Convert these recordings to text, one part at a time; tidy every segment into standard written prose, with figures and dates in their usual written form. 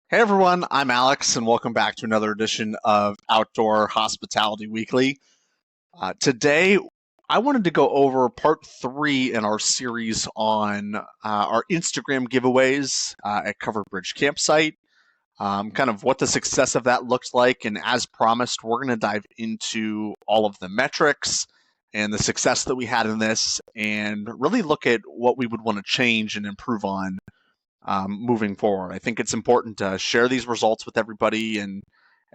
Hey everyone, I'm Alex, and welcome back to another edition of Outdoor Hospitality Weekly. Today, I wanted to go over part three in our series on our Instagram giveaways at Covered Bridge Campsite, kind of what the success of that looks like. And as promised, we're going to dive into all of the metrics and the success that we had in this, and really look at what we would want to change and improve on moving forward. I think it's important to share these results with everybody and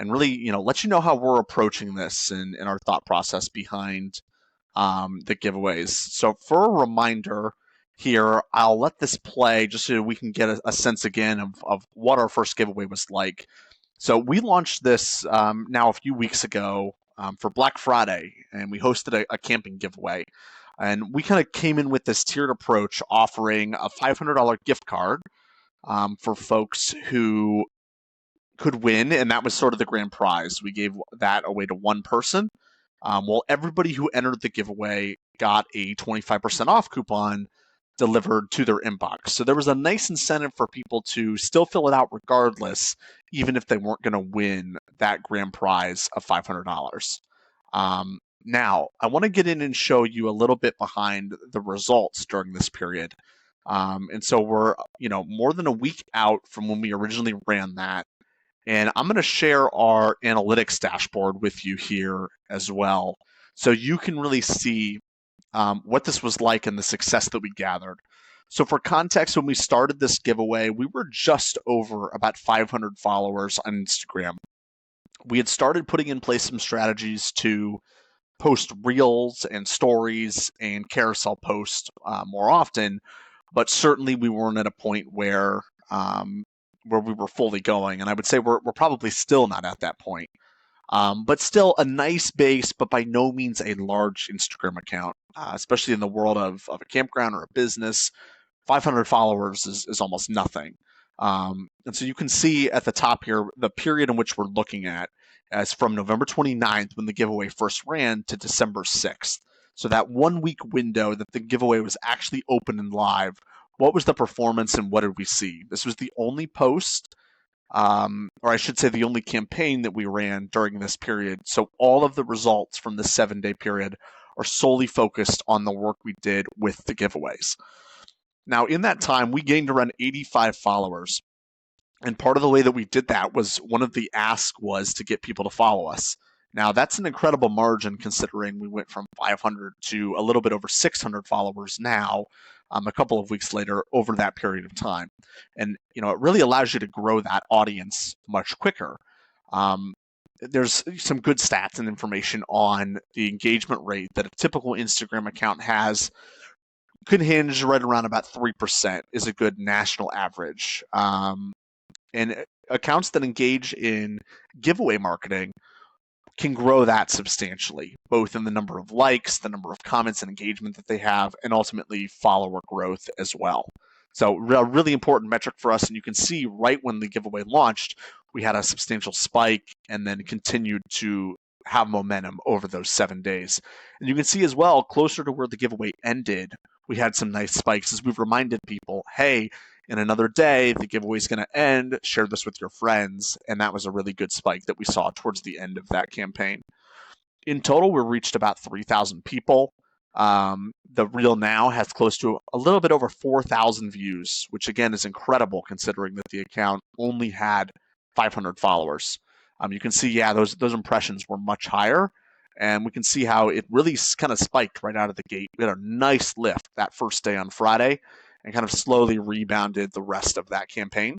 really, let you know how we're approaching this and our thought process behind the giveaways. So for a reminder here, I'll let this play just so we can get a sense again of what our first giveaway was like. So we launched this now a few weeks ago for Black Friday, and we hosted a camping giveaway. And we kind of came in with this tiered approach, offering a $500 gift card for folks who could win, and that was sort of the grand prize. We gave that away to one person. Well, everybody who entered the giveaway got a 25% off coupon delivered to their inbox. So there was a nice incentive for people to still fill it out regardless, even if they weren't going to win that grand prize of $500. Now, I want to get in and show you a little bit behind the results during this period. And so we're, more than a week out from when we originally ran that. And I'm going to share our analytics dashboard with you here as well. So you can really see what this was like and the success that we gathered. So for context, when we started this giveaway, we were just over about 500 followers on Instagram. We had started putting in place some strategies to post reels and stories and carousel posts more often, but certainly we weren't at a point where we were fully going. And I would say we're probably still not at that point. But still a nice base, but by no means a large Instagram account, especially in the world of a campground or a business. 500 followers is almost nothing. And so you can see at the top here the period in which we're looking at as from November 29th, when the giveaway first ran, to December 6th. So that 1 week window that the giveaway was actually open and live. What was the performance and what did we see? This was the only post, or I should say the only campaign that we ran during this period. So all of the results from this 7-day period are solely focused on the work we did with the giveaways. Now, in that time, we gained around 85 followers. And part of the way that we did that was one of the asks was to get people to follow us. Now, that's an incredible margin considering we went from 500 to a little bit over 600 followers now, a couple of weeks later over that period of time. And, it really allows you to grow that audience much quicker. There's some good stats and information on the engagement rate that a typical Instagram account has. Could hinge right around about 3% is a good national average. And accounts that engage in giveaway marketing can grow that substantially, both in the number of likes, the number of comments and engagement that they have, and ultimately follower growth as well. So a really important metric for us, and you can see right when the giveaway launched, we had a substantial spike and then continued to have momentum over those 7 days. And you can see as well, closer to where the giveaway ended, we had some nice spikes as we've reminded people, hey, in another day, the giveaway is going to end. Share this with your friends. And that was a really good spike that we saw towards the end of that campaign. In total, we reached about 3,000 people. The reel now has close to a little bit over 4,000 views, which again is incredible considering that the account only had 500 followers. You can see, those impressions were much higher. And we can see how it really kind of spiked right out of the gate. We had a nice lift that first day on Friday and kind of slowly rebounded the rest of that campaign.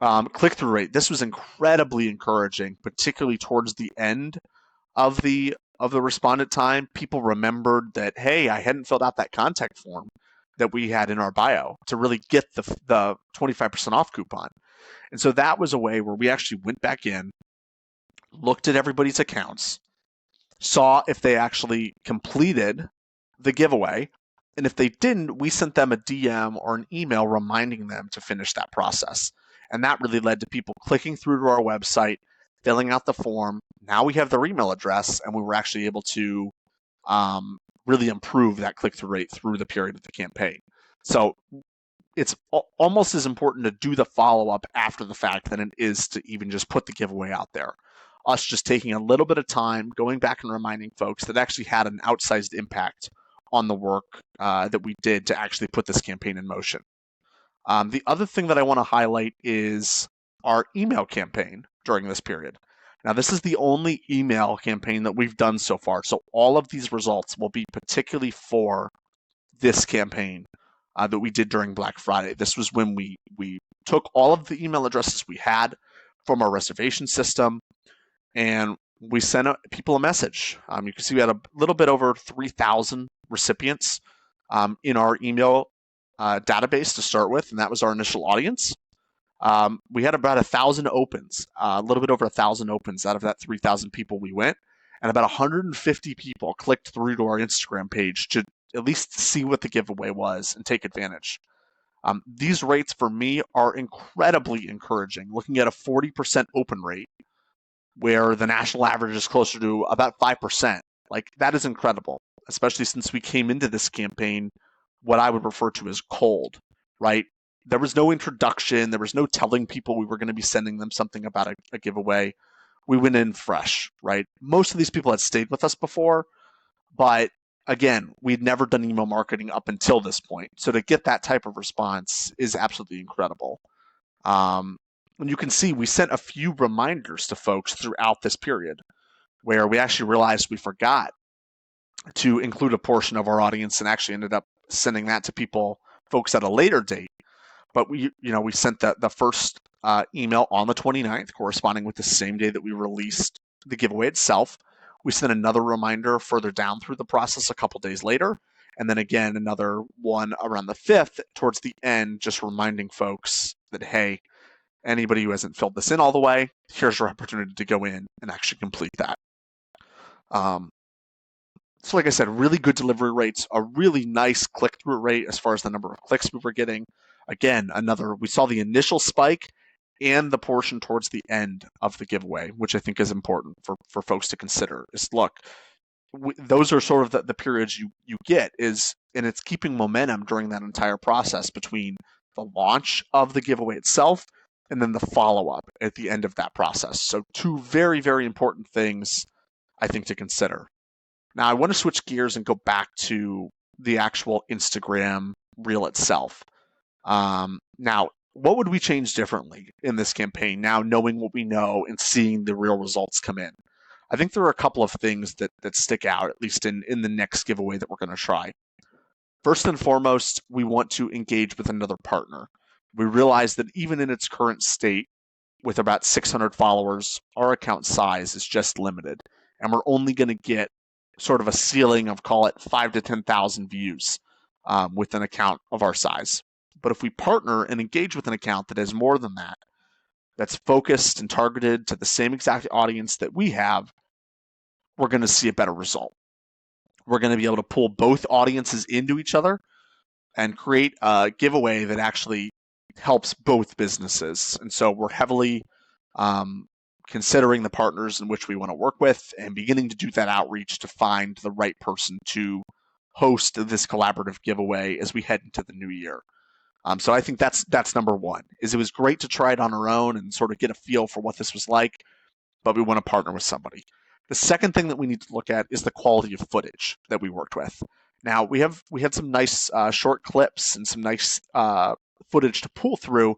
Click-through rate, this was incredibly encouraging, particularly towards the end of the respondent time. People remembered that, hey, I hadn't filled out that contact form that we had in our bio to really get the 25% off coupon. And so that was a way where we actually went back in, looked at everybody's accounts, saw if they actually completed the giveaway. And if they didn't, we sent them a DM or an email reminding them to finish that process. And that really led to people clicking through to our website, filling out the form. Now we have their email address, and we were actually able to really improve that click-through rate through the period of the campaign. So it's almost as important to do the follow-up after the fact than it is to even just put the giveaway out there. Us just taking a little bit of time, going back and reminding folks that actually had an outsized impact on the work that we did to actually put this campaign in motion. The other thing that I want to highlight is our email campaign during this period. Now, this is the only email campaign that we've done so far, so all of these results will be particularly for this campaign that we did during Black Friday. This was when we took all of the email addresses we had from our reservation system, and we sent people a message. You can see we had a little bit over 3,000 recipients in our email database to start with, and that was our initial audience. We had about 1,000 opens, a little bit over 1,000 opens out of that 3,000 people we went, and about 150 people clicked through to our Instagram page to at least see what the giveaway was and take advantage. These rates for me are incredibly encouraging, looking at a 40% open rate where the national average is closer to about 5%. Like, that is incredible, especially since we came into this campaign what I would refer to as cold, right? There was no introduction. There was no telling people we were going to be sending them something about a giveaway. We went in fresh, right? Most of these people had stayed with us before, but again, we'd never done email marketing up until this point. So to get that type of response is absolutely incredible. And you can see we sent a few reminders to folks throughout this period where we actually realized we forgot to include a portion of our audience and actually ended up sending that to folks at a later date. But we sent the first email on the 29th, corresponding with the same day that we released the giveaway itself. We sent another reminder further down through the process a couple days later, and then again another one around the 5th towards the end, just reminding folks that, hey, anybody who hasn't filled this in all the way, here's your opportunity to go in and actually complete that. So like I said, really good delivery rates, a really nice click-through rate as far as the number of clicks we were getting. Again, we saw the initial spike and the portion towards the end of the giveaway, which I think is important for folks to consider. Is look, those are sort of the periods you get, and it's keeping momentum during that entire process between the launch of the giveaway itself and then the follow-up at the end of that process. So two very, very important things I think to consider. Now, I want to switch gears and go back to the actual Instagram reel itself. Now, what would we change differently in this campaign now, knowing what we know and seeing the real results come in? I think there are a couple of things that stick out, at least in the next giveaway that we're going to try. First and foremost, we want to engage with another partner. We realize that even in its current state, with about 600 followers, our account size is just limited, and we're only going to get sort of a ceiling of, call it, 5,000 to 10,000 views with an account of our size. But if we partner and engage with an account that has more than that, that's focused and targeted to the same exact audience that we have, we're going to see a better result. We're going to be able to pull both audiences into each other and create a giveaway that actually helps both businesses. And so we're heavily considering the partners in which we want to work with and beginning to do that outreach to find the right person to host this collaborative giveaway as we head into the new year. So I think that's number one. It was great to try it on our own and sort of get a feel for what this was like, but we want to partner with somebody. The second thing that we need to look at is the quality of footage that we worked with. Now, we had some nice short clips and some nice footage to pull through,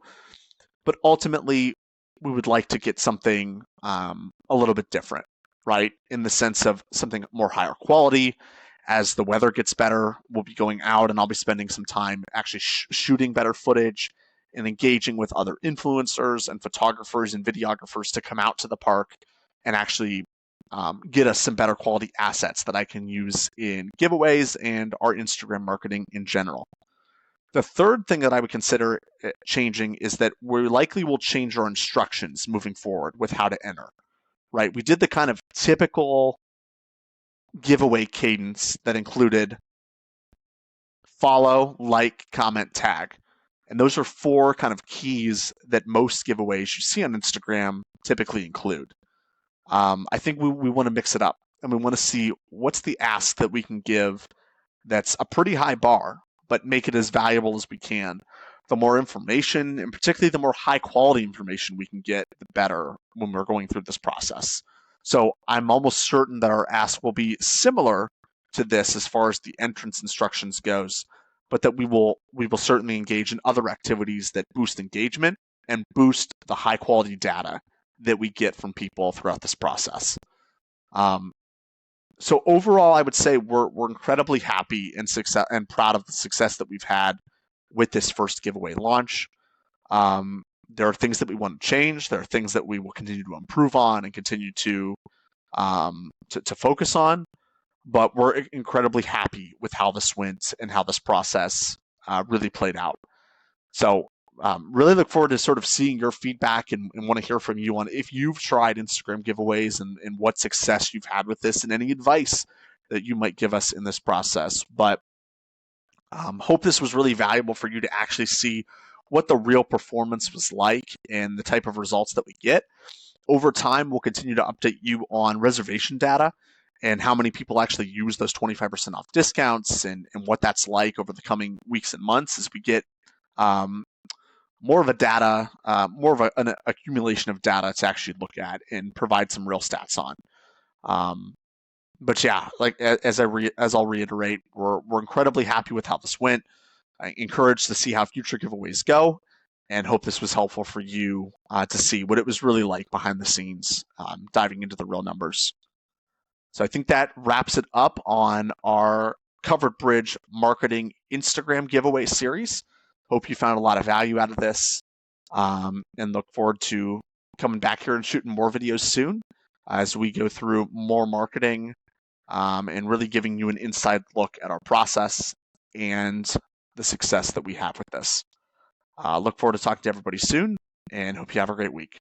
but ultimately we would like to get something a little bit different, right? In the sense of something more higher quality. As the weather gets better, we'll be going out and I'll be spending some time actually shooting better footage and engaging with other influencers and photographers and videographers to come out to the park and actually get us some better quality assets that I can use in giveaways and our Instagram marketing in general. The third thing that I would consider changing is that we likely will change our instructions moving forward with how to enter, right? We did the kind of typical giveaway cadence that included follow, like, comment, tag. And those are 4 kind of keys that most giveaways you see on Instagram typically include. I think we want to mix it up and we want to see what's the ask that we can give that's a pretty high bar, but make it as valuable as we can the more information, and particularly the more high quality information we can get, the better when we're going through this process. So I'm almost certain that our ask will be similar to this as far as the entrance instructions goes, but that we will certainly engage in other activities that boost engagement and boost the high quality data that we get from people throughout this process. So overall, I would say we're incredibly happy and proud of the success that we've had with this first giveaway launch. There are things that we want to change. There are things that we will continue to improve on and continue to focus on. But we're incredibly happy with how this went and how this process really played out. So really look forward to sort of seeing your feedback and want to hear from you on if you've tried Instagram giveaways and what success you've had with this and any advice that you might give us in this process. But hope this was really valuable for you to actually see what the real performance was like and the type of results that we get. Over time, we'll continue to update you on reservation data and how many people actually use those 25% off discounts and what that's like over the coming weeks and months as we get more of an accumulation of data to actually look at and provide some real stats on. But yeah, like as I'll reiterate, we're incredibly happy with how this went. Encouraged to see how future giveaways go, and hope this was helpful for you to see what it was really like behind the scenes, diving into the real numbers. So I think that wraps it up on our Covered Bridge Marketing Instagram giveaway series. Hope you found a lot of value out of this, and look forward to coming back here and shooting more videos soon as we go through more marketing and really giving you an inside look at our process and the success that we have with this. Look forward to talking to everybody soon, and hope you have a great week.